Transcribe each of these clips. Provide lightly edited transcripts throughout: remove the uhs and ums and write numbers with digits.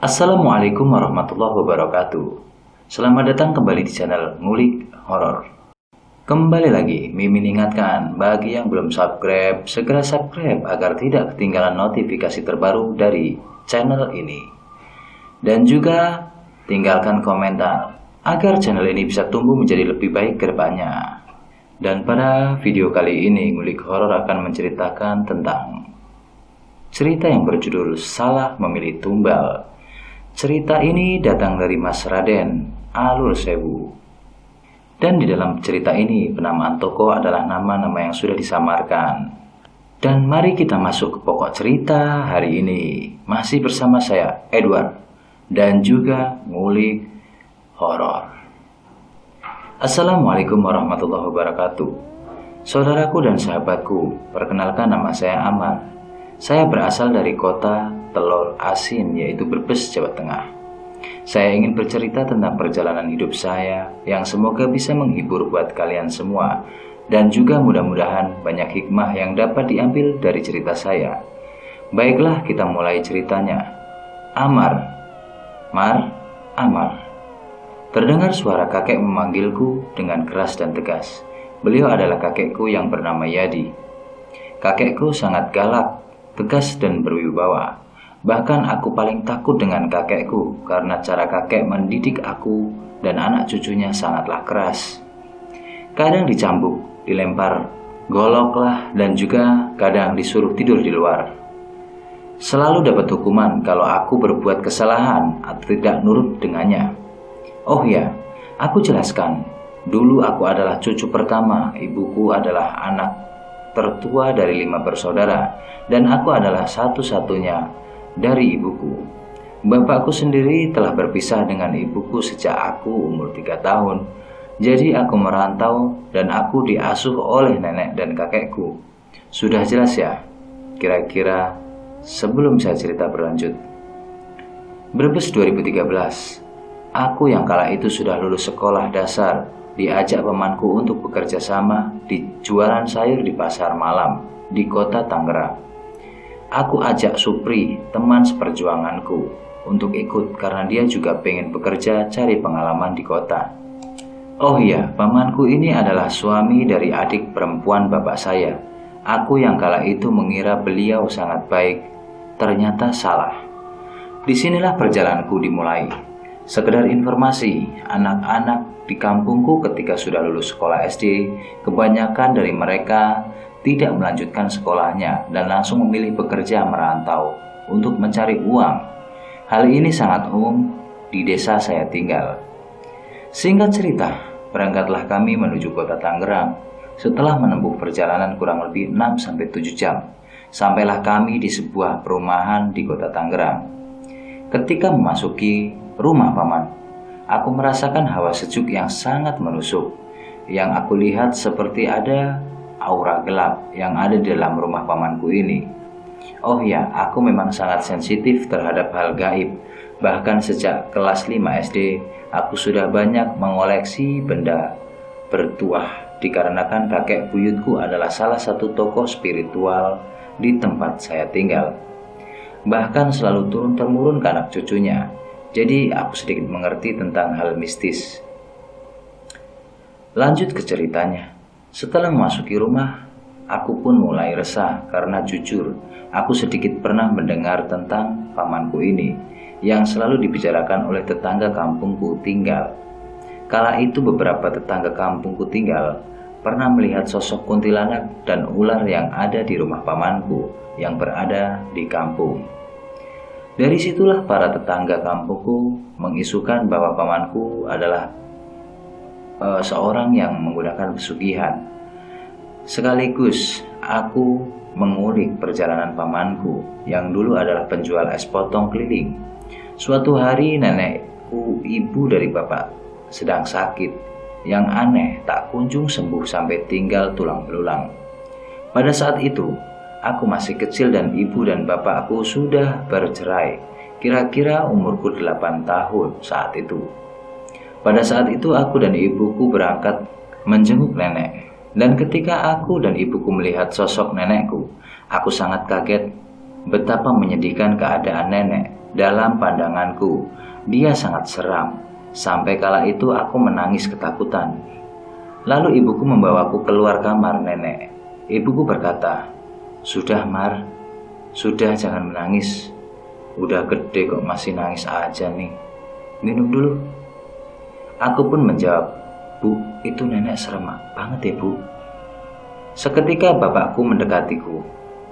Assalamualaikum warahmatullahi wabarakatuh. Selamat datang kembali di channel Ngulik Horor. Kembali lagi, Mimin ingatkan bagi yang belum subscribe, segera subscribe agar tidak ketinggalan notifikasi terbaru dari channel ini. Dan juga tinggalkan komentar agar channel ini bisa tumbuh menjadi lebih baik ke depannya. Dan pada video kali ini, Ngulik Horor akan menceritakan tentang cerita yang berjudul Salah Memilih Tumbal. Cerita ini datang dari Mas Raden Alul Sewu. Dan di dalam cerita ini penamaan tokoh adalah nama-nama yang sudah disamarkan. Dan mari kita masuk ke pokok cerita hari ini. Masih bersama saya Edward dan juga Ngulik Horor. Assalamualaikum warahmatullahi wabarakatuh. Saudaraku dan sahabatku, perkenalkan nama saya Amar. Saya berasal dari kota Telur Asin, yaitu Brebes, Jawa Tengah. Saya ingin bercerita tentang perjalanan hidup saya yang semoga bisa menghibur buat kalian semua. Dan juga mudah-mudahan banyak hikmah yang dapat diambil dari cerita saya. Baiklah, kita mulai ceritanya. Amar. Mar, Amar. Terdengar suara kakek memanggilku dengan keras dan tegas. Beliau adalah kakekku yang bernama Yadi. Kakekku sangat galak, tegas dan berwibawa. Bahkan aku paling takut dengan kakekku karena cara kakek mendidik aku dan anak cucunya sangatlah keras. Kadang dicambuk, dilempar golok lah, dan juga kadang disuruh tidur di luar. Selalu dapat hukuman kalau aku berbuat kesalahan atau tidak nurut dengannya. Oh ya, aku jelaskan. Dulu aku adalah cucu pertama, ibuku adalah anak tertua dari 5 bersaudara, dan aku adalah satu-satunya dari ibuku. Bapakku sendiri telah berpisah dengan ibuku sejak aku umur 3 tahun. Jadi aku merantau dan aku diasuh oleh nenek dan kakekku. Sudah jelas ya? Kira-kira sebelum saya cerita berlanjut. Brebes 2013. Aku yang kala itu sudah lulus sekolah dasar, diajak pamanku untuk bekerja sama di jualan sayur di pasar malam di kota Tangerang. Aku ajak Supri, teman seperjuanganku, untuk ikut karena dia juga pengen bekerja cari pengalaman di kota. Oh iya, pamanku ini adalah suami dari adik perempuan bapak saya. Aku yang kala itu mengira beliau sangat baik, ternyata salah. Disinilah perjalananku dimulai. Sekedar informasi, anak-anak di kampungku ketika sudah lulus sekolah SD, kebanyakan dari mereka tidak melanjutkan sekolahnya dan langsung memilih bekerja merantau untuk mencari uang. Hal ini sangat umum di desa saya tinggal. Singkat cerita, berangkatlah kami menuju kota Tangerang. Setelah menempuh perjalanan kurang lebih 6-7 jam, sampailah kami di sebuah perumahan di kota Tangerang. Ketika memasuki rumah paman, aku merasakan hawa sejuk yang sangat menusuk. Yang aku lihat seperti ada aura gelap yang ada di dalam rumah pamanku ini. Oh ya, aku memang sangat sensitif terhadap hal gaib. Bahkan sejak kelas 5 SD, aku sudah banyak mengoleksi benda bertuah dikarenakan kakek buyutku adalah salah satu tokoh spiritual di tempat saya tinggal. Bahkan selalu turun-temurun ke anak cucunya. Jadi aku sedikit mengerti tentang hal mistis. Lanjut ke ceritanya. Setelah memasuki rumah, aku pun mulai resah karena jujur, aku sedikit pernah mendengar tentang pamanku ini yang selalu dibicarakan oleh tetangga kampungku tinggal. Kala itu beberapa tetangga kampungku tinggal pernah melihat sosok kuntilanak dan ular yang ada di rumah pamanku yang berada di kampung. Dari situlah para tetangga kampungku mengisukan bahwa pamanku adalah seorang yang menggunakan pesugihan. Sekaligus aku mengulik perjalanan pamanku yang dulu adalah penjual es potong keliling. Suatu hari nenekku, ibu dari bapak, sedang sakit. Yang aneh, tak kunjung sembuh sampai tinggal tulang belulang. Pada saat itu, aku masih kecil dan ibu dan bapakku sudah bercerai. Kira-kira umurku 8 tahun saat itu. Pada saat itu aku dan ibuku berangkat menjenguk nenek. Dan ketika aku dan ibuku melihat sosok nenekku, aku sangat kaget betapa menyedihkan keadaan nenek Dalam pandanganku, dia sangat seram. Sampai kala itu aku menangis ketakutan. Lalu ibuku membawaku keluar kamar nenek. Ibuku berkata, "Sudah Mar, sudah jangan menangis. Udah gede kok masih nangis aja nih. Minum dulu." Aku pun menjawab, "Bu, itu nenek serem banget ya Bu." Seketika bapakku mendekatiku.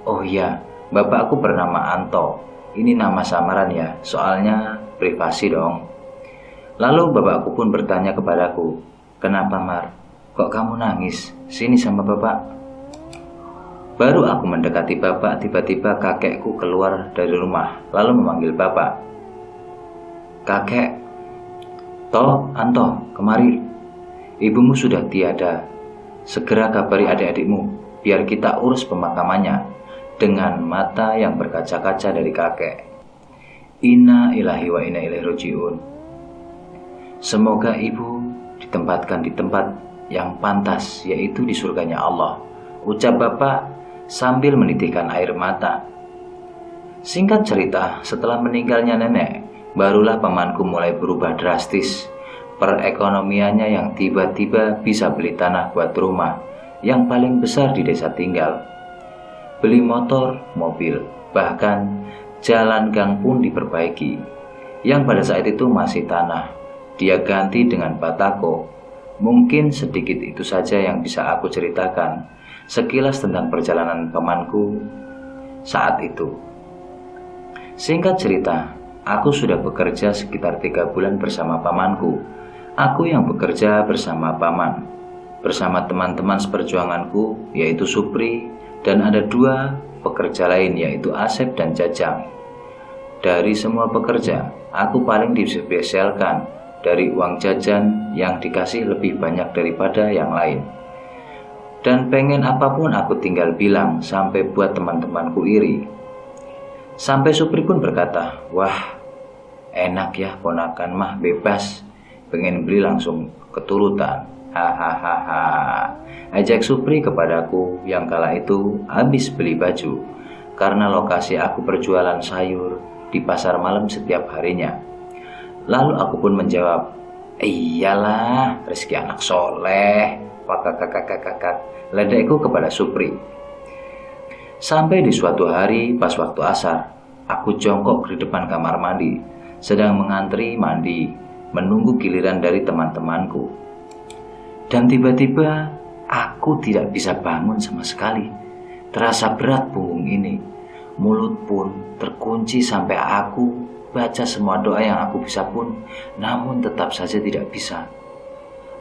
"Oh iya, bapakku bernama Anto. Ini nama samaran ya, soalnya privasi dong." Lalu bapakku pun bertanya kepadaku, "Kenapa Mar? Kok kamu nangis? Sini sama bapak." Baru aku mendekati bapak, tiba-tiba kakekku keluar dari rumah, lalu memanggil bapak. "Kakek, Anto, kemari. Ibumu sudah tiada. Segera kabari adik-adikmu, biar kita urus pemakamannya." Dengan mata yang berkaca-kaca dari kakek. Inna ilahi wa inna ilaihi rajiun. Semoga ibu ditempatkan di tempat yang pantas, yaitu di surganya Allah, ucap bapak sambil menitikkan air mata. Singkat cerita, setelah meninggalnya nenek, barulah pamanku mulai berubah drastis. Perekonomiannya yang tiba-tiba bisa beli tanah buat rumah yang paling besar di desa tinggal, beli motor, mobil, bahkan jalan gang pun diperbaiki. Yang pada saat itu masih tanah, dia ganti dengan batako. Mungkin sedikit itu saja yang bisa aku ceritakan sekilas tentang perjalanan pamanku saat itu. Singkat cerita, aku sudah bekerja sekitar 3 bulan bersama pamanku. Aku yang bekerja bersama paman, bersama teman-teman seperjuanganku, yaitu Supri, dan ada 2 pekerja lain, yaitu Asep dan Jajang. Dari semua pekerja, aku paling dispesialkan dari uang jajan yang dikasih lebih banyak daripada yang lain. Dan pengen apapun aku tinggal bilang, sampai buat teman-temanku iri. Sampai Supri pun berkata, "Wah, enak ya ponakan mah, bebas. Pengen beli langsung keturutan. Hahaha." Ajak Supri kepadaku yang kala itu habis beli baju, karena lokasi aku berjualan sayur di pasar malam setiap harinya. Lalu aku pun menjawab, "Iyalah, rezeki anak soleh." Kakak ledekku kepada Supri. Sampai di suatu hari pas waktu asar, aku jongkok di depan kamar mandi, sedang mengantri mandi, menunggu giliran dari teman-temanku. Dan tiba-tiba aku tidak bisa bangun sama sekali. Terasa berat punggung ini. Mulut pun terkunci sampai aku baca semua doa yang aku bisa pun, namun tetap saja tidak bisa.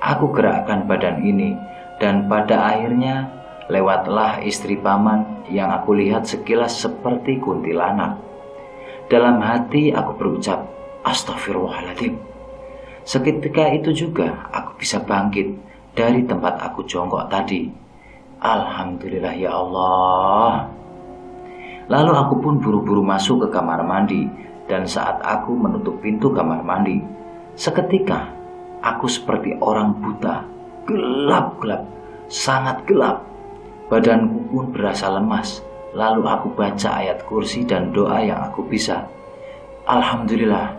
Aku gerakkan badan ini, dan pada akhirnya lewatlah istri paman yang aku lihat sekilas seperti kuntilanak. Dalam hati aku berucap, "Astagfirullahaladzim." Seketika itu juga aku bisa bangkit dari tempat aku jongkok tadi. Alhamdulillah ya Allah. Lalu aku pun buru-buru masuk ke kamar mandi, dan saat aku menutup pintu kamar mandi, seketika aku seperti orang buta. Gelap-gelap, sangat gelap. Badanku pun berasa lemas. Lalu aku baca ayat kursi dan doa yang aku bisa. Alhamdulillah,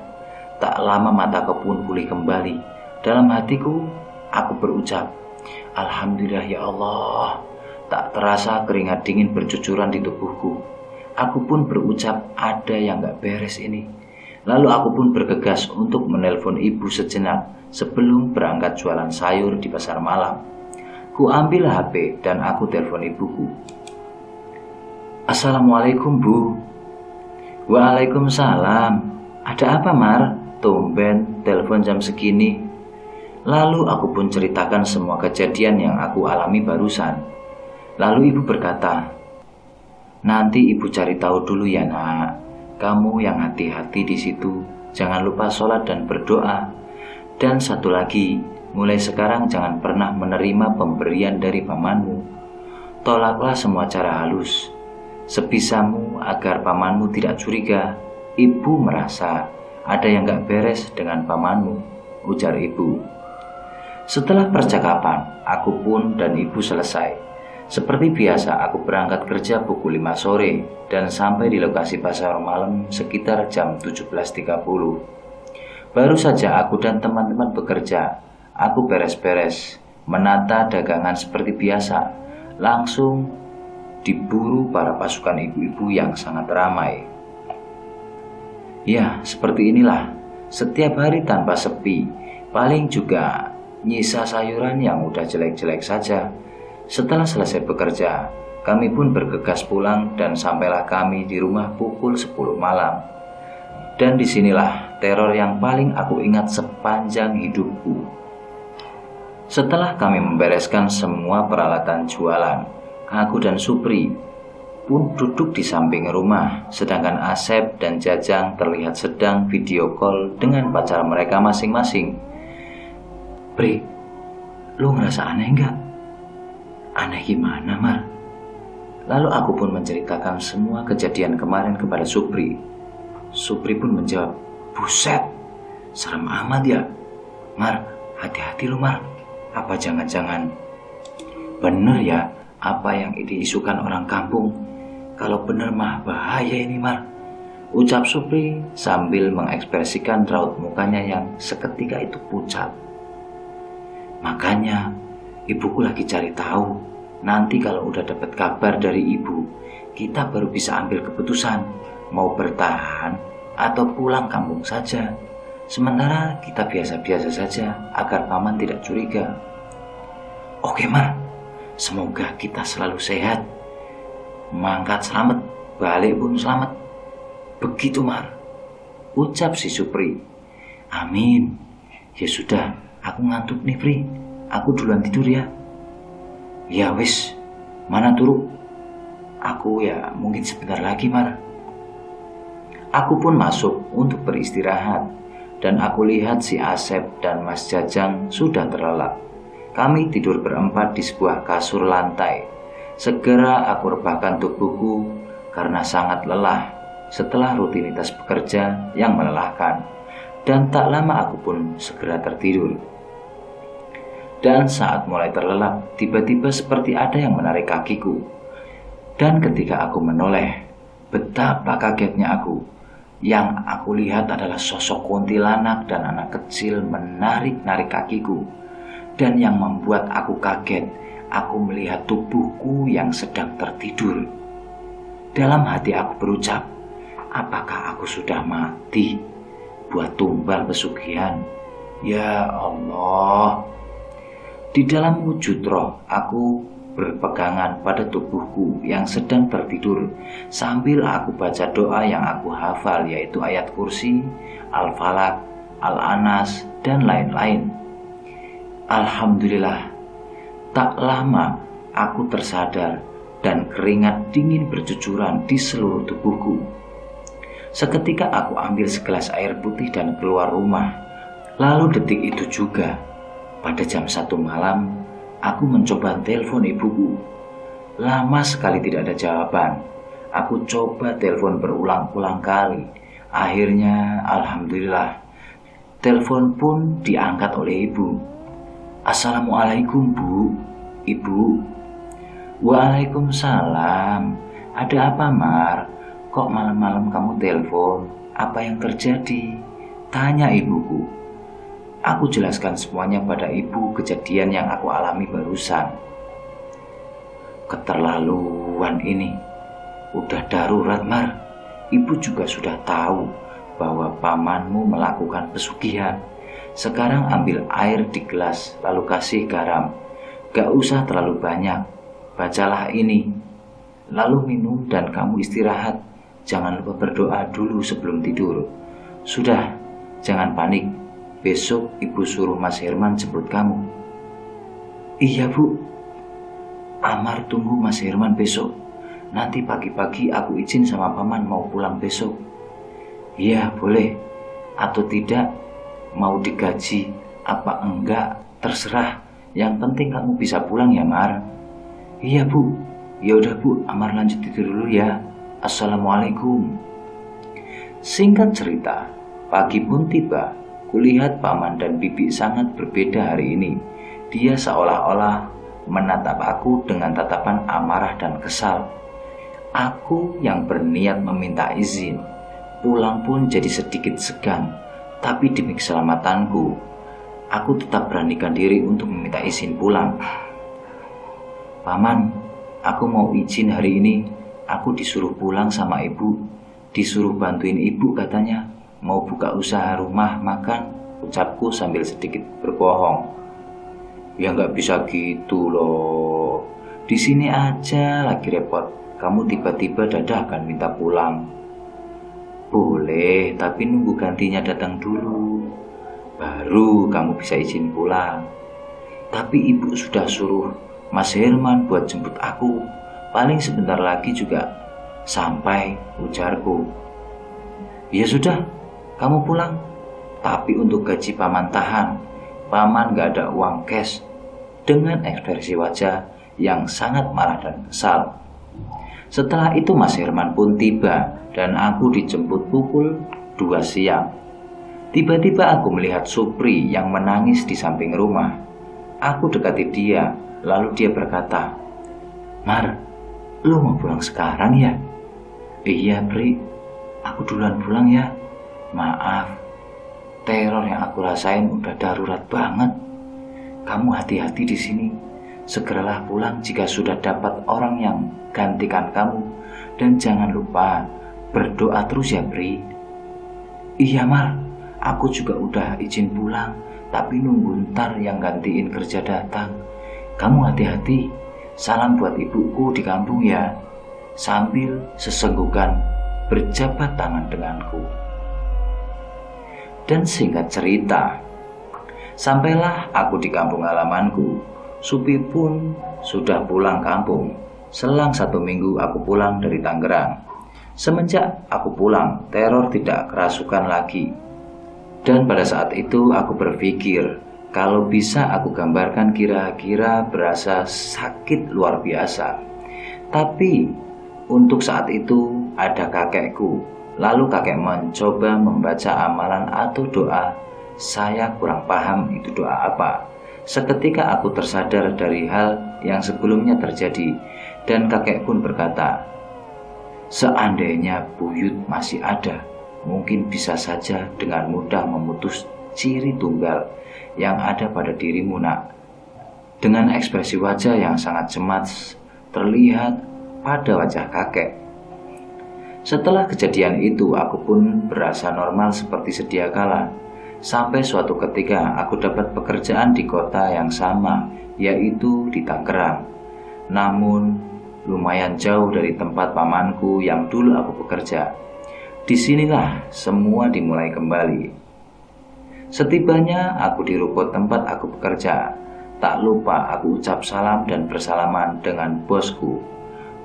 tak lama mataku pun pulih kembali. Dalam hatiku, aku berucap, "Alhamdulillah ya Allah." Tak terasa keringat dingin bercucuran di tubuhku. Aku pun berucap, ada yang gak beres ini. Lalu aku pun bergegas untuk menelpon ibu sejenak sebelum berangkat jualan sayur di pasar malam. Ku ambil HP dan aku telepon ibuku. "Assalamualaikum Bu." "Waalaikumsalam. Ada apa Mar? Tumben telepon jam segini." Lalu aku pun ceritakan semua kejadian yang aku alami barusan. Lalu ibu berkata, "Nanti ibu cari tahu dulu ya nak. Kamu yang hati-hati di situ. Jangan lupa sholat dan berdoa. Dan satu lagi, mulai sekarang jangan pernah menerima pemberian dari pamanmu. Tolaklah semua cara halus sebisamu agar pamanmu tidak curiga. Ibu merasa ada yang gak beres dengan pamanmu," ujar ibu. Setelah percakapan, aku pun dan ibu selesai. Seperti biasa, aku berangkat kerja pukul 5 sore dan sampai di lokasi pasar malam sekitar jam 17.30. Baru saja aku dan teman-teman bekerja, aku beres-beres, menata dagangan seperti biasa. Langsung diburu para pasukan ibu-ibu yang sangat ramai. Ya, seperti inilah. Setiap hari tanpa sepi, paling juga nyisa sayuran yang udah jelek-jelek saja. Setelah selesai bekerja, kami pun bergegas pulang dan sampailah kami di rumah pukul 10 malam. Dan disinilah teror yang paling aku ingat sepanjang hidupku. Setelah kami membereskan semua peralatan jualan, aku dan Supri pun duduk di samping rumah, sedangkan Asep dan Jajang terlihat sedang video call dengan pacar mereka masing-masing. Pri, lu ngerasa aneh nggak? Aneh gimana, Mar? Lalu aku pun menceritakan semua kejadian kemarin kepada Supri. Supri pun menjawab, buset, serem amat ya. Mar, hati-hati lu, Mar. Apa jangan-jangan bener ya apa yang diisukan orang kampung? Kalau bener mah bahaya ini, Mar. Ucap Supri sambil mengekspresikan raut mukanya yang seketika itu pucat. Makanya ibuku lagi cari tahu. Nanti kalau udah dapat kabar dari ibu, kita baru bisa ambil keputusan mau bertahan atau pulang kampung saja. Sementara kita biasa-biasa saja agar paman tidak curiga. Oke, Mar, semoga kita selalu sehat. Mangkat selamat, balik pun selamat. Begitu, Mar, ucap si Supri. Amin. Ya sudah, aku ngantuk nih, Pri. Aku duluan tidur ya. Ya wis, mana turu? Aku ya mungkin sebentar lagi, Mar. Aku pun masuk untuk beristirahat dan aku lihat si Asep dan Mas Jajang sudah terlelap. Kami tidur berempat di sebuah kasur lantai. Segera aku rebahkan tubuhku karena sangat lelah setelah rutinitas bekerja yang melelahkan. Dan tak lama aku pun segera tertidur. Dan saat mulai terlelap, tiba-tiba seperti ada yang menarik kakiku. Dan ketika aku menoleh, betapa kagetnya aku. Yang aku lihat adalah sosok kuntilanak dan anak kecil menarik-narik kakiku. Dan yang membuat aku kaget, aku melihat tubuhku yang sedang tertidur. Dalam hati aku berucap, apakah aku sudah mati buat tumbal pesugihan? Ya Allah. Di dalam wujud roh, aku berpegangan pada tubuhku yang sedang tertidur sambil aku baca doa yang aku hafal, yaitu ayat kursi, Al-Falaq, Al-Anas, dan lain-lain. Alhamdulillah, tak lama aku tersadar dan keringat dingin bercucuran di seluruh tubuhku. Seketika aku ambil segelas air putih dan keluar rumah. Lalu detik itu juga, pada jam 1 malam, aku mencoba telepon ibuku. Lama sekali tidak ada jawaban. Aku coba telepon berulang-ulang kali. Akhirnya, alhamdulillah, telepon pun diangkat oleh ibu. Assalamualaikum, Bu. Ibu. Waalaikumsalam. Ada apa, Mar? Kok malam-malam kamu telepon? Apa yang terjadi? Tanya ibuku. Aku jelaskan semuanya pada ibu kejadian yang aku alami barusan. Keterlaluan ini. Udah darurat, Mar. Ibu juga sudah tahu bahwa pamanmu melakukan pesugihan. Sekarang ambil air di gelas lalu kasih garam. Gak usah terlalu banyak. Bacalah ini. Lalu minum dan kamu istirahat. Jangan lupa berdoa dulu sebelum tidur. Sudah, jangan panik. Besok ibu suruh Mas Herman jemput kamu. Iya, Bu. Amar tunggu Mas Herman besok. Nanti pagi-pagi aku izin sama paman mau pulang besok. Iya, boleh. Atau tidak, mau digaji apa enggak, terserah. Yang penting kamu bisa pulang ya, Mar. Iya, Bu. Ya udah, Bu, Amar lanjut tidur dulu ya. Assalamualaikum. Singkat cerita, pagi pun tiba. Kulihat paman dan bibi sangat berbeda hari ini. Dia seolah-olah menatap aku dengan tatapan amarah dan kesal. Aku yang berniat meminta izin pulang pun jadi sedikit segan, tapi demi keselamatanku, aku tetap beranikan diri untuk meminta izin pulang. Paman, aku mau izin hari ini. Aku disuruh pulang sama ibu, disuruh bantuin ibu katanya, mau buka usaha rumah makan, ucapku sambil sedikit berbohong. Ya nggak bisa gitu loh. Di sini aja lagi repot, kamu tiba-tiba dadakan minta pulang. Boleh, tapi nunggu gantinya datang dulu, baru kamu bisa izin pulang. Tapi ibu sudah suruh Mas Herman buat jemput aku. Paling sebentar lagi juga sampai, ujarku. Ya sudah, kamu pulang. Tapi untuk gaji paman tahan. Paman gak ada uang cash. Dengan ekspresi wajah yang sangat marah dan kesal. Setelah itu Mas Herman pun tiba dan aku dijemput pukul 2 siang. Tiba-tiba aku melihat Supri yang menangis di samping rumah. Aku dekati dia, lalu dia berkata, "Mar, lu mau pulang sekarang ya?" "Iya, Pri, aku duluan pulang ya. Maaf, teror yang aku rasain udah darurat banget. Kamu hati-hati di sini. Segeralah pulang jika sudah dapat orang yang gantikan kamu. Dan jangan lupa berdoa terus ya, Pri." "Iya, Mar, aku juga udah izin pulang, tapi nunggu ntar yang gantiin kerja datang. Kamu hati-hati. Salam buat ibuku di kampung ya." Sambil sesenggukan berjabat tangan denganku. Dan singkat cerita, sampailah aku di kampung halamanku. Supi pun sudah pulang kampung. Selang 1 minggu aku pulang dari Tangerang. Semenjak aku pulang, teror tidak kerasukan lagi. Dan pada saat itu aku berpikir, kalau bisa aku gambarkan kira-kira berasa sakit luar biasa. Tapi untuk saat itu ada kakekku. Lalu kakek mencoba membaca amalan atau doa. Saya kurang paham itu doa apa. Seketika aku tersadar dari hal yang sebelumnya terjadi. Dan kakek pun berkata, "Seandainya buyut masih ada, mungkin bisa saja dengan mudah memutus ciri tunggal yang ada pada dirimu, nak." Dengan ekspresi wajah yang sangat cemas terlihat pada wajah kakek. Setelah kejadian itu, aku pun berasa normal seperti sedia kala. Sampai suatu ketika aku dapat pekerjaan di kota yang sama, yaitu di Tangerang. Namun lumayan jauh dari tempat pamanku yang dulu aku bekerja. Disinilah semua dimulai kembali. Setibanya aku di ruko tempat aku bekerja, tak lupa aku ucap salam dan bersalaman dengan bosku.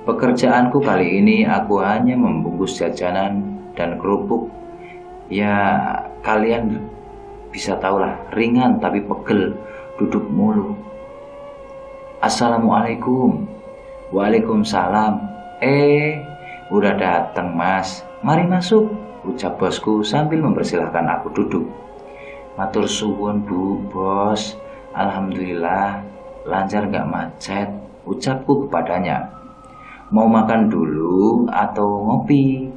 Pekerjaanku kali ini aku hanya membungkus jajanan dan kerupuk. Ya, kalian bisa tahulah, ringan tapi pegel, duduk mulu. "Assalamualaikum." "Waalaikumsalam." Udah datang, Mas. Mari masuk," ucap bosku sambil mempersilahkan aku duduk. "Matur suwun, Bu, Bos. Alhamdulillah, lancar gak macet," ucapku kepadanya. "Mau makan dulu atau ngopi?"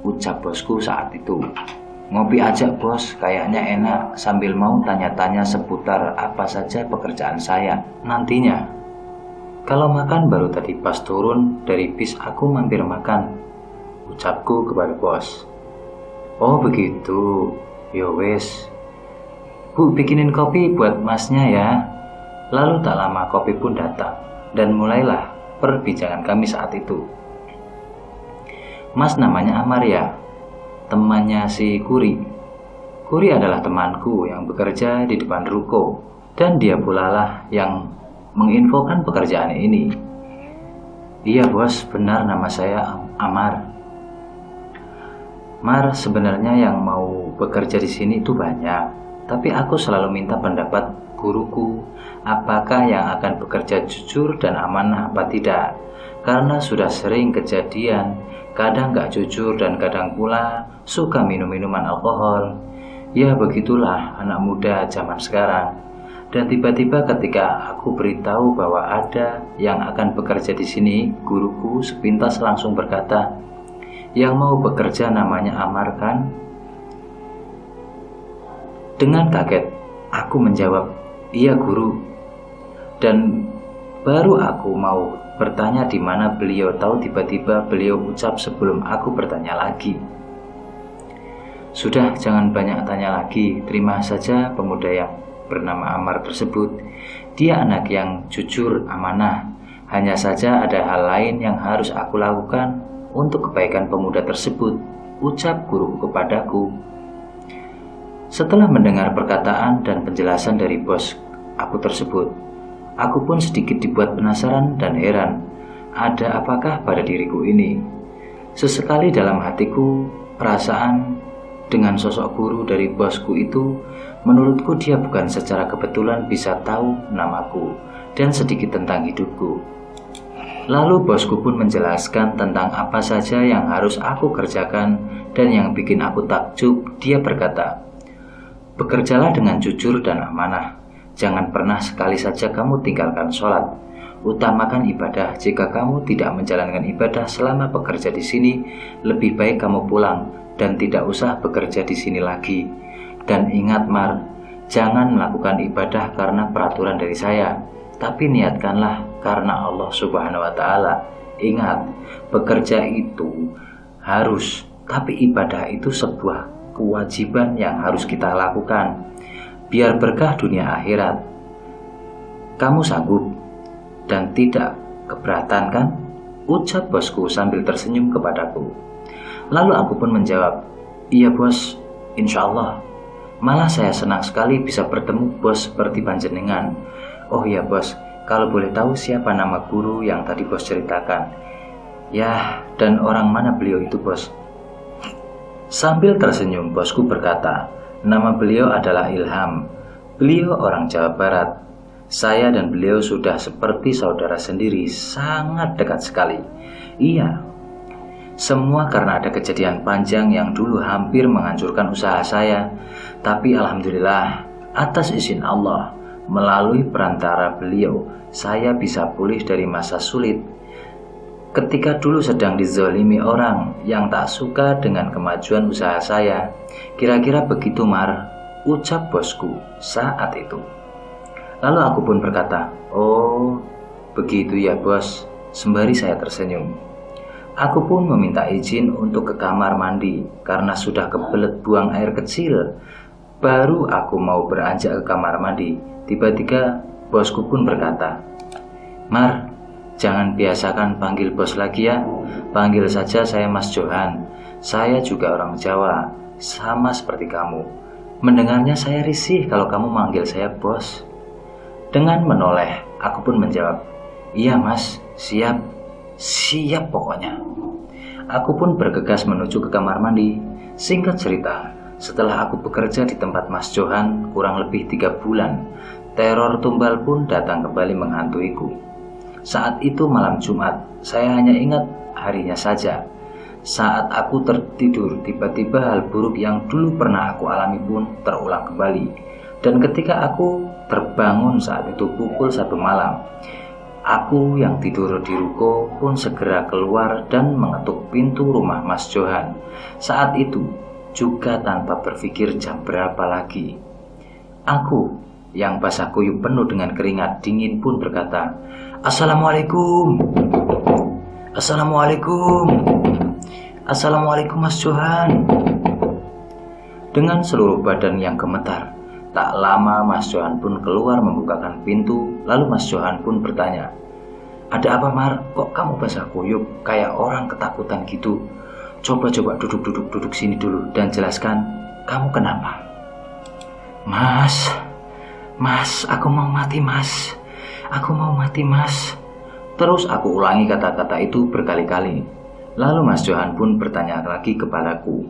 ucap bosku saat itu. "Ngopi aja, Bos, kayaknya enak, sambil mau tanya-tanya seputar apa saja pekerjaan saya nantinya. Kalau makan baru tadi pas turun dari bis aku mampir makan," ucapku kepada bos. "Oh begitu, yo wes. Bu, bikinin kopi buat masnya ya." Lalu tak lama kopi pun datang dan mulailah perbincangan kami saat itu. "Mas namanya Amar ya? Temannya si Kuri." Kuri adalah temanku yang bekerja di depan ruko, dan dia pula lah yang menginfokan pekerjaan ini. "Iya bos, benar nama saya Amar." "Mar, sebenarnya yang mau bekerja di sini itu banyak, tapi aku selalu minta pendapat guruku, apakah yang akan bekerja jujur dan amanah apa tidak. Karena sudah sering kejadian, kadang gak jujur dan kadang pula suka minum minuman alkohol. Ya begitulah anak muda zaman sekarang. Dan tiba-tiba ketika aku beritahu bahwa ada yang akan bekerja di sini, guruku sepintas langsung berkata, "Yang mau bekerja namanya Amar kan?" Dengan kaget, aku menjawab, "Iya guru." Dan baru aku mau bertanya di mana beliau tahu tiba-tiba beliau ucap sebelum aku bertanya lagi, "Sudah, jangan banyak tanya lagi, terima saja pemuda yang bernama Amar tersebut. Dia anak yang jujur, amanah. Hanya saja ada hal lain yang harus aku lakukan untuk kebaikan pemuda tersebut," ucap guruku kepadaku. Setelah mendengar perkataan dan penjelasan dari bos aku tersebut, aku pun sedikit dibuat penasaran dan heran. Ada apakah pada diriku ini? Sesekali dalam hatiku, perasaan dengan sosok guru dari bosku itu, menurutku dia bukan secara kebetulan bisa tahu namaku dan sedikit tentang hidupku. Lalu bosku pun menjelaskan tentang apa saja yang harus aku kerjakan, dan yang bikin aku takjub, dia berkata, "Bekerjalah dengan jujur dan amanah. Jangan pernah sekali saja kamu tinggalkan sholat. Utamakan ibadah. Jika kamu tidak menjalankan ibadah selama bekerja di sini, lebih baik kamu pulang dan tidak usah bekerja di sini lagi. Dan ingat Mar, jangan melakukan ibadah karena peraturan dari saya, tapi niatkanlah karena Allah Subhanahu wa Ta'ala. Ingat, bekerja itu harus, tapi ibadah itu sebuah kewajiban yang harus kita lakukan biar berkah dunia akhirat. Kamu sanggup dan tidak keberatan kan?" ucap bosku sambil tersenyum kepadaku. Lalu aku pun menjawab, "Iya bos, insya Allah. Malah saya senang sekali bisa bertemu bos seperti panjenengan. Oh iya bos, kalau boleh tahu siapa nama guru yang tadi bos ceritakan? Ya, dan orang mana beliau itu bos?" Sambil tersenyum, bosku berkata, "Nama beliau adalah Ilham. Beliau orang Jawa Barat. Saya dan beliau sudah seperti saudara sendiri, sangat dekat sekali. Iya, semua karena ada kejadian panjang yang dulu hampir menghancurkan usaha saya. Tapi alhamdulillah, atas izin Allah, melalui perantara beliau, saya bisa pulih dari masa sulit. Ketika dulu sedang dizalimi orang yang tak suka dengan kemajuan usaha saya." Kira-kira begitu Mar, ucap bosku saat itu. Lalu aku pun berkata, "Oh, begitu ya bos," sembari saya tersenyum. Aku pun meminta izin untuk ke kamar mandi karena sudah kebelet buang air kecil. Baru aku mau beranjak ke kamar mandi, tiba-tiba bosku pun berkata, "Mar, jangan biasakan panggil bos lagi ya. Panggil saja saya Mas Johan. Saya juga orang Jawa, sama seperti kamu. Mendengarnya saya risih kalau kamu manggil saya bos." Dengan menoleh, aku pun menjawab, "Iya mas, siap. Siap pokoknya." Aku pun bergegas menuju ke kamar mandi. Singkat cerita, setelah aku bekerja di tempat Mas Johan kurang lebih 3 bulan, teror tumbal pun datang kembali menghantuiku. Saat itu malam Jumat, saya hanya ingat harinya saja. Saat aku tertidur, tiba-tiba hal buruk yang dulu pernah aku alami pun terulang kembali. Dan ketika aku terbangun saat itu pukul 1 malam, aku yang tidur di ruko pun segera keluar dan mengetuk pintu rumah Mas Johan. Saat itu juga tanpa berpikir jam berapa lagi. Aku yang basah kuyup penuh dengan keringat dingin pun berkata, "Assalamualaikum. Assalamualaikum. Assalamualaikum Mas Johan." Dengan seluruh badan yang gemetar. Tak lama Mas Johan pun keluar membukakan pintu. Lalu Mas Johan pun bertanya, "Ada apa Mar? Kok kamu basah kuyup kayak orang ketakutan gitu? Coba duduk sini dulu dan jelaskan, kamu kenapa?" Mas, aku mau mati mas. Aku mau mati mas." Terus aku ulangi kata-kata itu berkali-kali. Lalu Mas Johan pun bertanya lagi kepadaku,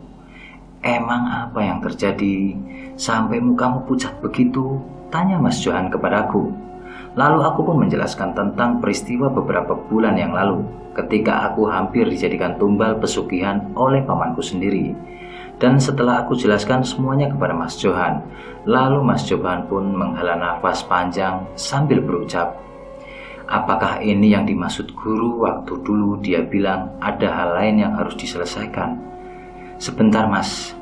"Emang apa yang terjadi sampai mukamu pucat begitu?" tanya Mas Johan kepadaku. Lalu aku pun menjelaskan tentang peristiwa beberapa bulan yang lalu ketika aku hampir dijadikan tumbal pesugihan oleh pamanku sendiri. Dan setelah aku jelaskan semuanya kepada Mas Johan, lalu Mas Johan pun menghela nafas panjang sambil berucap, apakah ini yang dimaksud guru waktu dulu dia bilang ada hal lain yang harus diselesaikan? Sebentar Mas,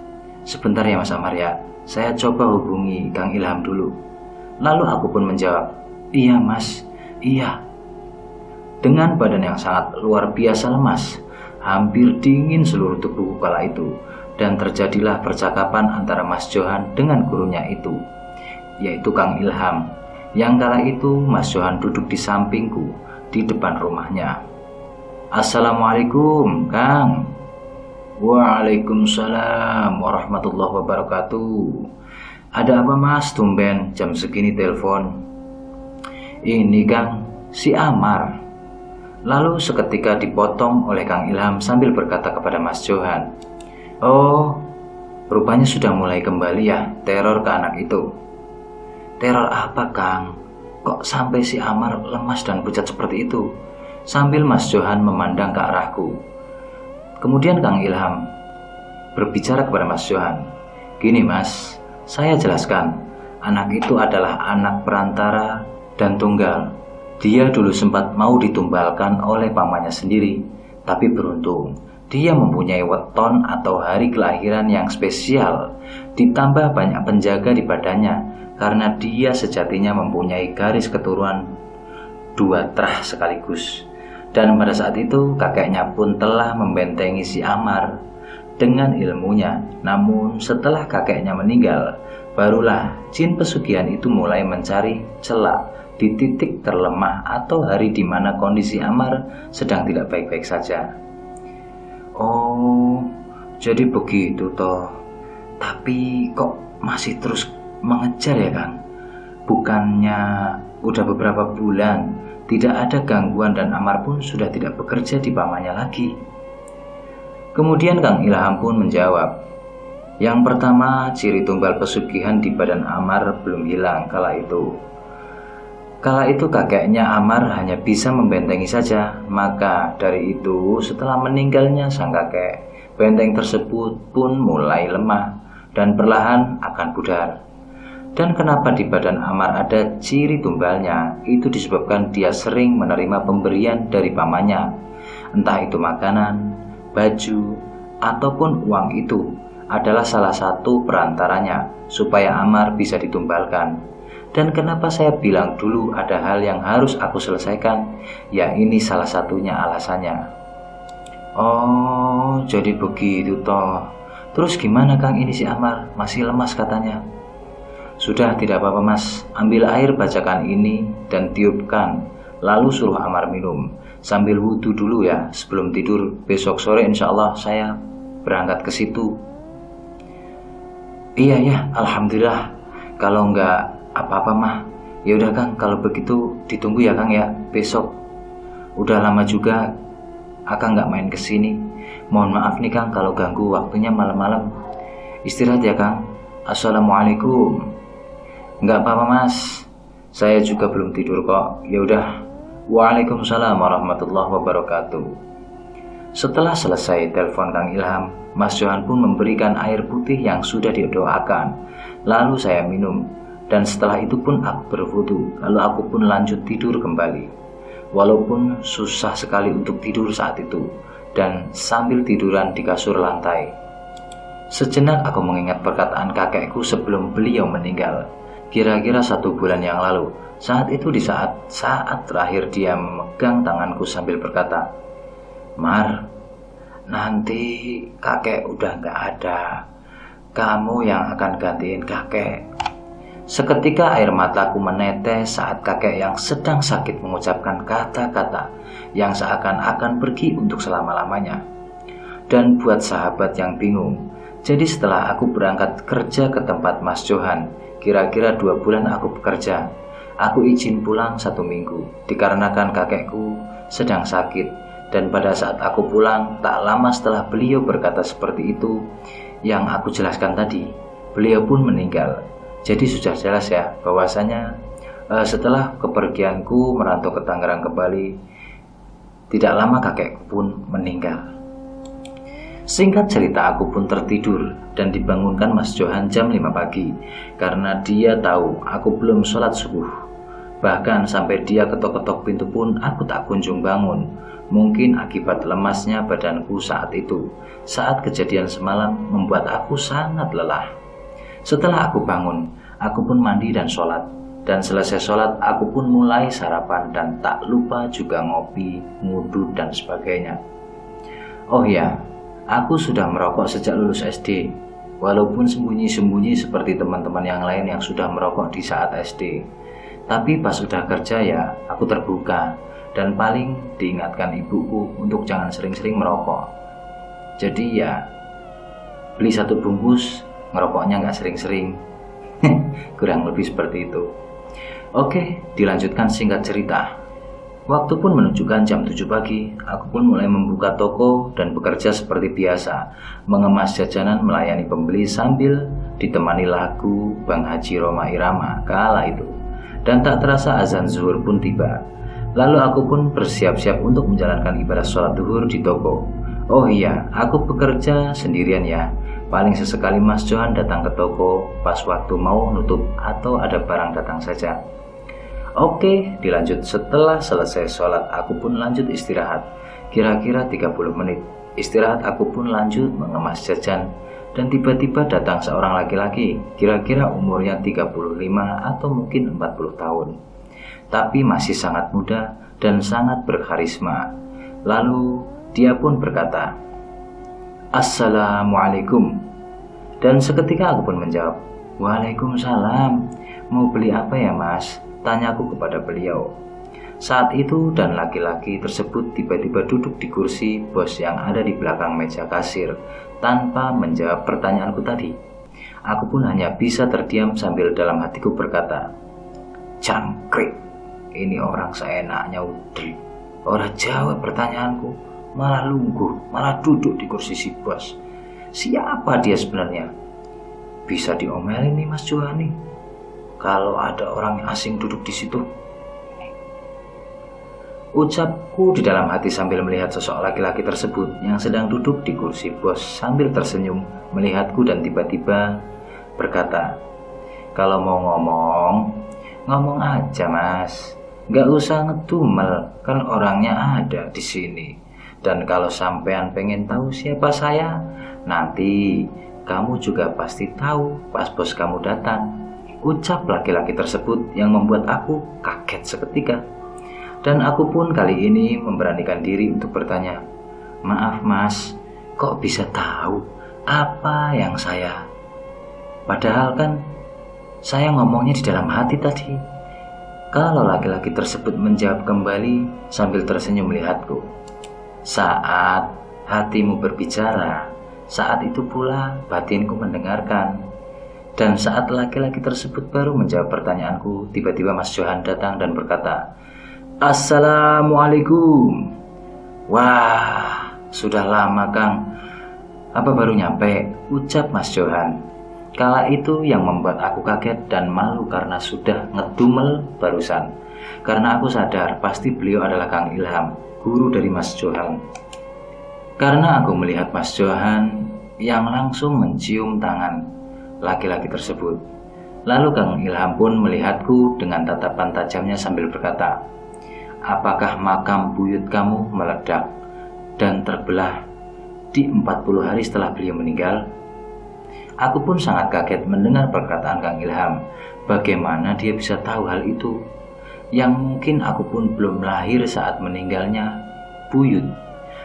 sebentar ya Mas Amar ya, saya coba hubungi Kang Ilham dulu. Lalu aku pun menjawab, iya Mas, iya. Dengan badan yang sangat luar biasa lemas, hampir dingin seluruh tubuhku kala itu, dan terjadilah percakapan antara Mas Johan dengan gurunya itu, yaitu Kang Ilham, yang kala itu Mas Johan duduk di sampingku di depan rumahnya. Assalamualaikum Kang. Waalaikumsalam warahmatullahi wabarakatuh. Ada apa Mas, tumben jam segini telepon? Ini Kang, si Amar. Lalu seketika dipotong oleh Kang Ilham sambil berkata kepada Mas Johan, oh, rupanya sudah mulai kembali ya teror ke anak itu. Teror apa Kang? Kok sampai si Amar lemas dan pucat seperti itu? Sambil Mas Johan memandang ke arahku. Kemudian Kang Ilham berbicara kepada Mas Johan, gini Mas, saya jelaskan, anak itu adalah anak perantara dan tunggal. Dia dulu sempat mau ditumbalkan oleh pamannya sendiri, tapi beruntung dia mempunyai weton atau hari kelahiran yang spesial, ditambah banyak penjaga di badannya, karena dia sejatinya mempunyai garis keturunan 2 terah sekaligus. Dan pada saat itu kakeknya pun telah membentengi si Amar dengan ilmunya. Namun setelah kakeknya meninggal, barulah jin pesugihan itu mulai mencari celah di titik terlemah atau hari di mana kondisi Amar sedang tidak baik-baik saja. Oh, jadi begitu toh. Tapi kok masih terus mengejar ya Kang? Bukannya udah beberapa bulan tidak ada gangguan dan Amar pun sudah tidak bekerja di pamannya lagi. Kemudian Kang Ilham pun menjawab, yang pertama ciri tumbal pesugihan di badan Amar belum hilang kala itu. Kala itu kakeknya Amar hanya bisa membentengi saja, maka dari itu setelah meninggalnya sang kakek, benteng tersebut pun mulai lemah dan perlahan akan pudar. Dan kenapa di badan Amar ada ciri tumbalnya, itu disebabkan dia sering menerima pemberian dari pamannya, entah itu makanan, baju, ataupun uang. Itu adalah salah satu perantaranya supaya Amar bisa ditumbalkan. Dan kenapa saya bilang dulu ada hal yang harus aku selesaikan, ya ini salah satunya alasannya. Oh, jadi begitu toh. Terus gimana Kang, ini si Amar masih lemas katanya? Sudah, tidak apa-apa Mas, ambil air bacakan ini dan tiupkan, lalu suruh Amar minum sambil wudhu dulu ya sebelum tidur. Besok sore insya Allah saya berangkat ke situ. Iya ya, alhamdulillah. Kalau enggak apa-apa mah, ya udah Kang, kalau begitu ditunggu ya Kang ya besok. Udah lama juga Akang nggak main kesini. Mohon maaf nih Kang kalau ganggu waktunya malam-malam. Istirahat ya Kang. Assalamualaikum. Nggak apa-apa Mas, saya juga belum tidur kok. Ya udah. Waalaikumsalam warahmatullahi wabarakatuh. Setelah selesai telepon Kang Ilham, Mas Johan pun memberikan air putih yang sudah didoakan. Lalu saya minum. Dan setelah itu pun aku berwudu, lalu aku pun lanjut tidur kembali. Walaupun susah sekali untuk tidur saat itu, dan sambil tiduran di kasur lantai. Sejenak aku mengingat perkataan kakekku sebelum beliau meninggal, kira-kira 1 bulan yang lalu. Saat itu di saat terakhir dia memegang tanganku sambil berkata, Mar, nanti kakek udah gak ada, kamu yang akan gantiin kakek. Seketika air mataku menetes saat kakek yang sedang sakit mengucapkan kata-kata yang seakan-akan pergi untuk selama-lamanya. Dan buat sahabat yang bingung, jadi setelah aku berangkat kerja ke tempat Mas Johan, kira-kira 2 bulan aku bekerja, aku izin pulang 1 minggu dikarenakan kakekku sedang sakit. Dan pada saat aku pulang, tak lama setelah beliau berkata seperti itu yang aku jelaskan tadi, beliau pun meninggal. Jadi sudah jelas ya bahwasanya setelah kepergianku merantau ke Tangerang kembali, tidak lama kakekku pun meninggal. Singkat cerita, aku pun tertidur dan dibangunkan Mas Johan jam 5 pagi karena dia tahu aku belum sholat subuh. Bahkan sampai dia ketok-ketok pintu pun aku tak kunjung bangun. Mungkin akibat lemasnya badanku saat itu. Saat kejadian semalam membuat aku sangat lelah. Setelah aku bangun, aku pun mandi dan sholat. Dan selesai sholat, aku pun mulai sarapan dan tak lupa juga ngopi, ngudut dan sebagainya. Oh ya, aku sudah merokok sejak lulus SD, walaupun sembunyi-sembunyi seperti teman-teman yang lain yang sudah merokok di saat SD. Tapi pas sudah kerja ya, aku terbuka dan paling diingatkan ibuku untuk jangan sering-sering merokok. Jadi ya, beli 1 bungkus, ngerokoknya nggak sering-sering. Kurang lebih seperti itu. Oke, dilanjutkan singkat cerita. Waktu pun menunjukkan jam 7 pagi, aku pun mulai membuka toko dan bekerja seperti biasa, mengemas jajanan melayani pembeli sambil ditemani lagu Bang Haji Rhoma Irama kala itu. Dan tak terasa azan zuhur pun tiba. Lalu aku pun bersiap-siap untuk menjalankan ibadah sholat duhur di toko. Oh iya, aku bekerja sendirian ya. Paling sesekali Mas Johan datang ke toko pas waktu mau nutup atau ada barang datang saja. Oke, dilanjut setelah selesai sholat aku pun lanjut istirahat. Kira-kira 30 menit. Istirahat aku pun lanjut mengemas jajan. Dan tiba-tiba datang seorang laki-laki, kira-kira umurnya 35 atau mungkin 40 tahun. Tapi masih sangat muda dan sangat berkarisma. Lalu dia pun berkata, "Assalamualaikum." Dan seketika aku pun menjawab, "Waalaikumsalam. Mau beli apa ya mas?" Tanyaku kepada beliau. Saat itu dan laki-laki tersebut tiba-tiba duduk di kursi bos yang ada di belakang meja kasir tanpa menjawab pertanyaanku tadi. Aku pun hanya bisa terdiam sambil dalam hatiku berkata, "Jangkrik, ini orang seenaknya udah orang jawab pertanyaanku, malah lungguh, malah duduk di kursi si bos. Siapa dia sebenarnya? Bisa diomelin nih Mas Johan nih. Kalau ada orang asing duduk di situ." Ucapku di dalam hati sambil melihat sosok laki-laki tersebut yang sedang duduk di kursi bos sambil tersenyum melihatku dan tiba-tiba berkata, "Kalau mau ngomong aja mas. Gak usah ngedumel, kan orangnya ada di sini. Dan kalau sampean pengen tahu siapa saya, nanti kamu juga pasti tahu pas bos kamu datang." Ucap laki-laki tersebut yang membuat aku kaget seketika. Dan aku pun kali ini memberanikan diri untuk bertanya, "Maaf mas, kok bisa tahu apa yang saya? Padahal kan saya ngomongnya di dalam hati tadi." Kalau laki-laki tersebut menjawab kembali sambil tersenyum melihatku, "Saat hatimu berbicara, saat itu pula batinku mendengarkan." Dan saat laki-laki tersebut baru menjawab pertanyaanku, tiba-tiba Mas Johan datang dan berkata, "Assalamualaikum." "Wah, sudah lama Kang. Apa baru nyampe?" ucap Mas Johan. Kala itu yang membuat aku kaget dan malu karena sudah ngedumel barusan. Karena aku sadar pasti beliau adalah Kang Ilham, guru dari Mas Johan. Karena aku melihat Mas Johan yang langsung mencium tangan laki-laki tersebut. Lalu Kang Ilham pun melihatku dengan tatapan tajamnya sambil berkata, "Apakah makam buyut kamu meledak dan terbelah di 40 hari setelah beliau meninggal?" Aku pun sangat kaget mendengar perkataan Kang Ilham. Bagaimana dia bisa tahu hal itu? Yang mungkin aku pun belum lahir saat meninggalnya buyut.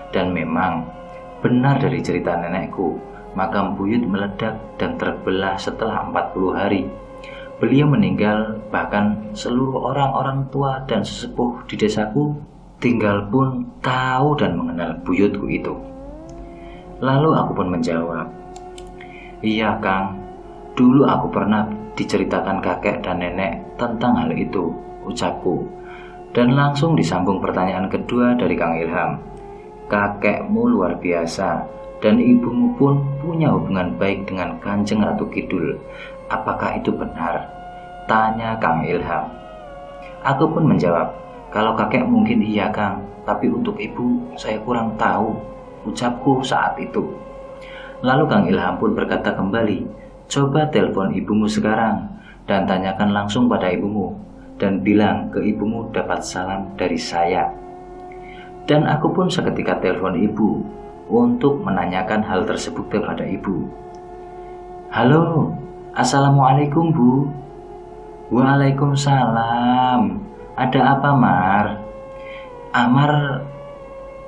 Dan memang benar dari cerita nenekku, makam buyut meledak dan terbelah setelah 40 hari. Beliau meninggal, bahkan seluruh orang-orang tua dan sesepuh di desaku tinggal pun tahu dan mengenal buyutku itu. Lalu aku pun menjawab, "Iya Kang, dulu aku pernah diceritakan kakek dan nenek tentang hal itu," ucapku. Dan langsung disambung pertanyaan kedua dari Kang Ilham, "Kakekmu luar biasa dan ibumu pun punya hubungan baik dengan Kanjeng Ratu Kidul. Apakah itu benar?" tanya Kang Ilham. Aku pun menjawab, "Kalau kakek mungkin iya Kang, tapi untuk ibu saya kurang tahu," ucapku saat itu. Lalu Kang Ilham pun berkata kembali, "Coba telepon ibumu sekarang dan tanyakan langsung pada ibumu dan bilang ke ibumu dapat salam dari saya." Dan aku pun seketika telepon ibu untuk menanyakan hal tersebut kepada ibu. "Halo, assalamualaikum Bu." "Waalaikumsalam. Ada apa Mar?" "Amar,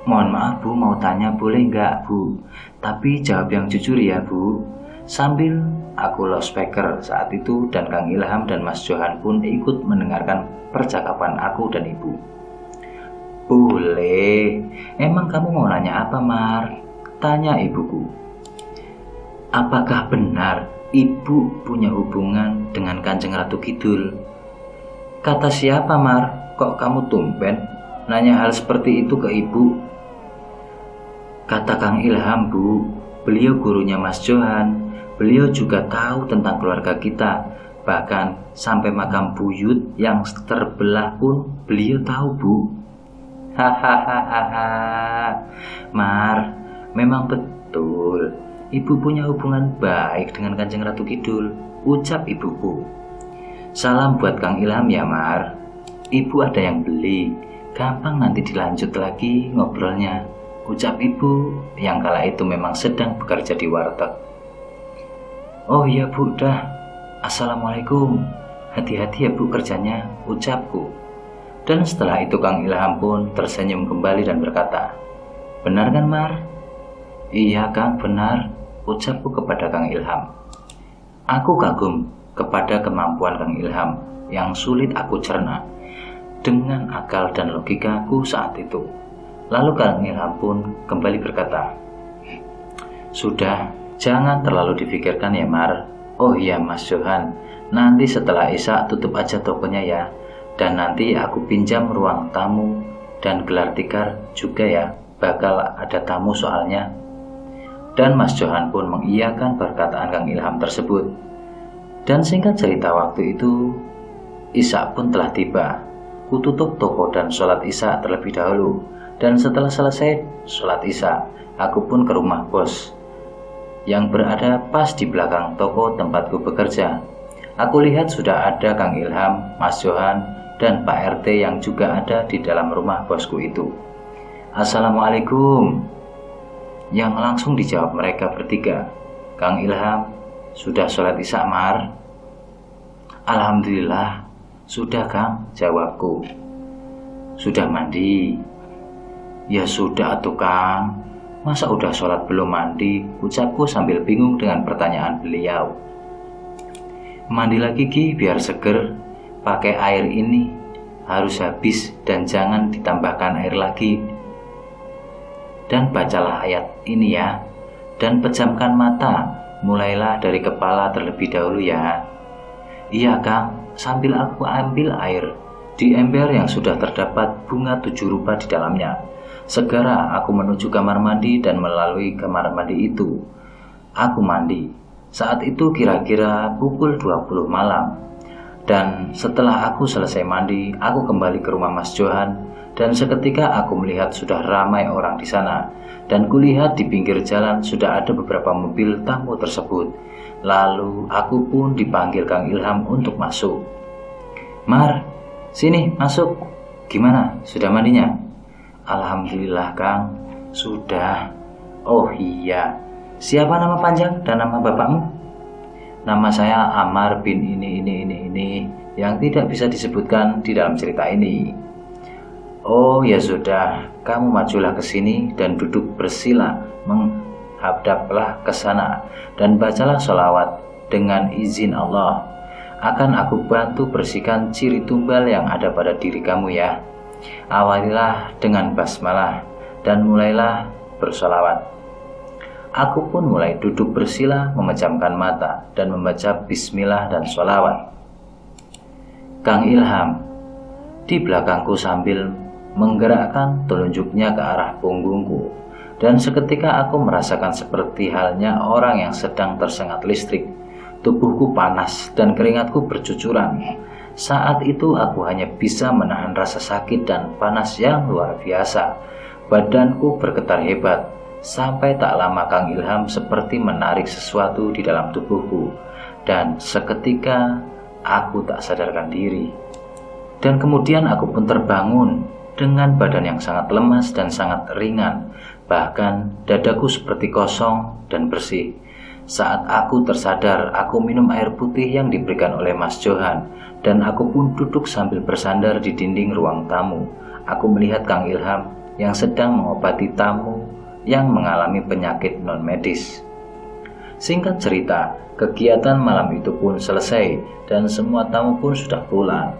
mohon maaf Bu, mau tanya boleh nggak Bu? Tapi jawab yang jujur ya Bu." Sambil aku loudspeaker saat itu dan Kang Ilham dan Mas Johan pun ikut mendengarkan percakapan aku dan ibu. "Boleh. Emang kamu mau nanya apa Mar?" tanya ibuku. "Apakah benar ibu punya hubungan dengan Kanjeng Ratu Kidul?" "Kata siapa Mar? Kok kamu tumben nanya hal seperti itu ke ibu?" "Kata Kang Ilham Bu, beliau gurunya Mas Johan. Beliau juga tahu tentang keluarga kita. Bahkan sampai makam buyut yang terbelah pun beliau tahu Bu." "Hahaha, Mar, memang betul ibu punya hubungan baik dengan Kanjeng Ratu Kidul," ucap ibuku. "Salam buat Kang Ilham ya Mar. Ibu ada yang beli, gampang nanti dilanjut lagi ngobrolnya," ucap ibu yang kala itu memang sedang bekerja di warteg. "Oh iya Bu, dah. Assalamualaikum. Hati-hati ya Bu kerjanya," ucapku. Dan setelah itu Kang Ilham pun tersenyum kembali dan berkata, "Benar kan Mar?" "Iya Kang, benar," ucapku kepada Kang Ilham. Aku kagum kepada kemampuan Kang Ilham yang sulit aku cerna dengan akal dan logikaku saat itu. Lalu Kang Ilham pun kembali berkata, "Sudah, jangan terlalu difikirkan ya Mar. Oh iya Mas Johan, nanti setelah Isya tutup aja tokonya ya. Dan nanti aku pinjam ruang tamu dan gelar tikar juga ya, bakal ada tamu soalnya." Dan Mas Johan pun mengiyakan perkataan Kang Ilham tersebut. Dan singkat cerita waktu itu, Isya pun telah tiba. Kututup toko dan sholat Isya terlebih dahulu. Dan setelah selesai sholat Isya, aku pun ke rumah bos yang berada pas di belakang toko tempatku bekerja. Aku lihat sudah ada Kang Ilham, Mas Johan, dan Pak RT yang juga ada di dalam rumah bosku itu. "Assalamualaikum," yang langsung dijawab mereka bertiga. "Kang Ilham, sudah sholat Isya Mar?" "Alhamdulillah, sudah Kang," jawabku. "Sudah mandi?" "Ya sudah atuh Kang, masa udah sholat belum mandi?" ucapku sambil bingung dengan pertanyaan beliau. "Mandi lagi Ki, biar seger. Pakai air ini harus habis dan jangan ditambahkan air lagi. Dan bacalah ayat ini ya. Dan pejamkan mata, mulailah dari kepala terlebih dahulu ya." "Iya Kang," sambil aku ambil air di ember yang sudah terdapat bunga 7 rupa di dalamnya. Segera aku menuju kamar mandi dan melalui kamar mandi itu aku mandi. Saat itu kira-kira pukul 20 malam. Dan setelah aku selesai mandi, aku kembali ke rumah Mas Johan dan seketika aku melihat sudah ramai orang di sana. Dan kulihat di pinggir jalan sudah ada beberapa mobil tamu tersebut. Lalu aku pun dipanggil Kang Ilham untuk masuk. "Mar, sini masuk. Gimana, sudah mandinya?" "Alhamdulillah Kang, sudah." "Oh iya, siapa nama panjang dan nama bapakmu?" "Nama saya Amar bin ini yang tidak bisa disebutkan di dalam cerita ini." "Oh ya sudah, kamu majulah ke sini dan duduk bersila, menghadaplah ke sana dan bacalah sholawat dengan izin Allah. Akan aku bantu bersihkan ciri tumbal yang ada pada diri kamu ya. Awalilah dengan basmalah dan mulailah bersolawat." Aku pun mulai duduk bersila, memejamkan mata dan membaca bismillah dan sholawat. Kang Ilham di belakangku sambil menggerakkan telunjuknya ke arah punggungku. Dan seketika aku merasakan seperti halnya orang yang sedang tersengat listrik. Tubuhku panas dan keringatku bercucuran. Saat itu aku hanya bisa menahan rasa sakit dan panas yang luar biasa. Badanku bergetar hebat. Sampai tak lama Kang Ilham seperti menarik sesuatu di dalam tubuhku, dan seketika aku tak sadarkan diri. Dan kemudian aku pun terbangun dengan badan yang sangat lemas dan sangat ringan, bahkan dadaku seperti kosong dan bersih. Saat aku tersadar, aku minum air putih yang diberikan oleh Mas Johan, dan aku pun duduk sambil bersandar di dinding ruang tamu. Aku melihat Kang Ilham yang sedang mengobati tamu yang mengalami penyakit non-medis. Singkat cerita, kegiatan malam itu pun selesai dan semua tamu pun sudah pulang.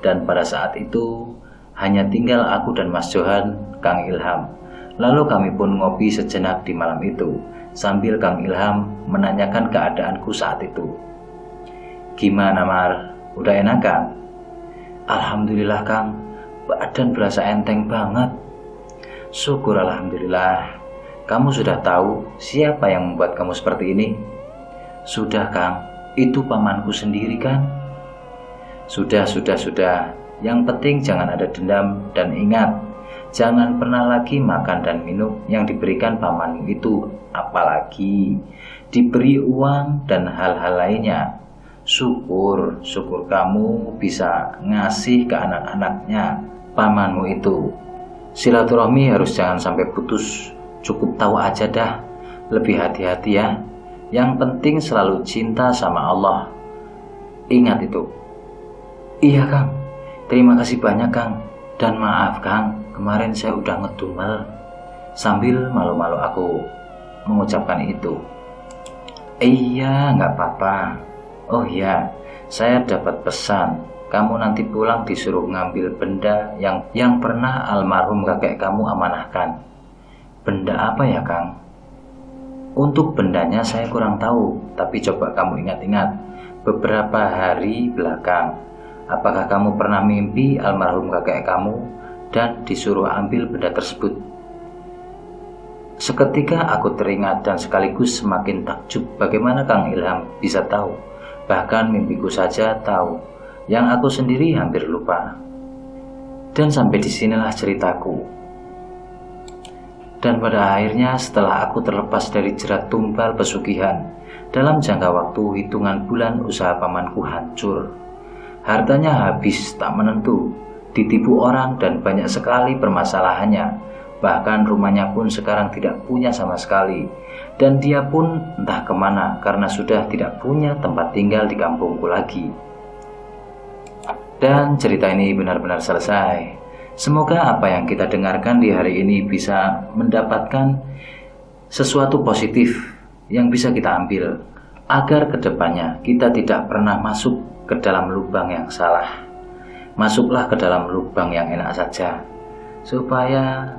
Dan pada saat itu, hanya tinggal aku dan Mas Johan, Kang Ilham. Lalu kami pun ngopi sejenak di malam itu, sambil Kang Ilham menanyakan keadaanku saat itu. "Gimana, Mar? Udah enakan?" "Alhamdulillah, Kang. Badan berasa enteng banget." "Syukur alhamdulillah. Kamu sudah tahu siapa yang membuat kamu seperti ini?" "Sudah, Kang. Itu pamanku sendiri kan?" Sudah. Yang penting jangan ada dendam, dan ingat, jangan pernah lagi makan dan minum yang diberikan pamanmu itu, apalagi diberi uang dan hal-hal lainnya. Syukur kamu bisa ngasih ke anak-anaknya pamanmu itu. Silaturahmi harus jangan sampai putus. Cukup tahu aja dah, lebih hati-hati ya. Yang penting selalu cinta sama Allah. Ingat itu. "Iya, Kang. Terima kasih banyak, Kang. Dan maaf, Kang, kemarin saya udah ngedumel." Sambil malu-malu aku mengucapkan itu. "Iya, nggak apa-apa. Oh iya, saya dapat pesan. Kamu nanti pulang disuruh ngambil benda yang pernah almarhum kakek kamu amanahkan." "Benda apa ya, Kang?" "Untuk bendanya saya kurang tahu, tapi coba kamu ingat-ingat beberapa hari belakang. Apakah kamu pernah mimpi almarhum kakek kamu dan disuruh ambil benda tersebut?" Seketika aku teringat dan sekaligus semakin takjub bagaimana Kang Ilham bisa tahu. Bahkan mimpiku saja tahu, yang aku sendiri hampir lupa. Dan sampai disinilah ceritaku. Dan pada akhirnya setelah aku terlepas dari jerat tumpal pesugihan, dalam jangka waktu hitungan bulan usaha pamanku hancur. Hartanya habis tak menentu, ditipu orang dan banyak sekali permasalahannya. Bahkan rumahnya pun sekarang tidak punya sama sekali. Dan dia pun entah kemana karena sudah tidak punya tempat tinggal di kampungku lagi. Dan cerita ini benar-benar selesai. Semoga apa yang kita dengarkan di hari ini bisa mendapatkan sesuatu positif yang bisa kita ambil, agar kedepannya kita tidak pernah masuk ke dalam lubang yang salah. Masuklah ke dalam lubang yang enak saja, supaya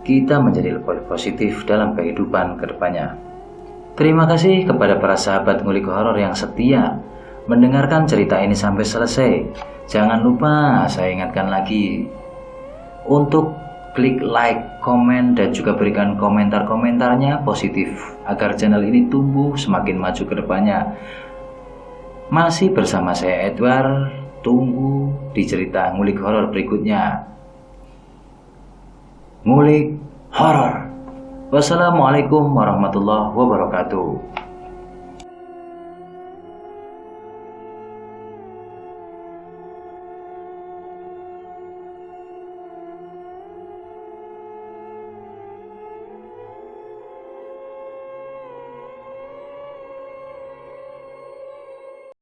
kita menjadi lebih positif dalam kehidupan kedepannya. Terima kasih kepada para sahabat ngulik horor yang setia mendengarkan cerita ini sampai selesai. Jangan lupa saya ingatkan lagi untuk klik like, komen, dan juga berikan komentar-komentarnya positif agar channel ini tumbuh semakin maju ke depannya. Masih bersama saya Edward, tunggu di cerita ngulik horor berikutnya. Ngulik horor. Wassalamualaikum warahmatullahi wabarakatuh.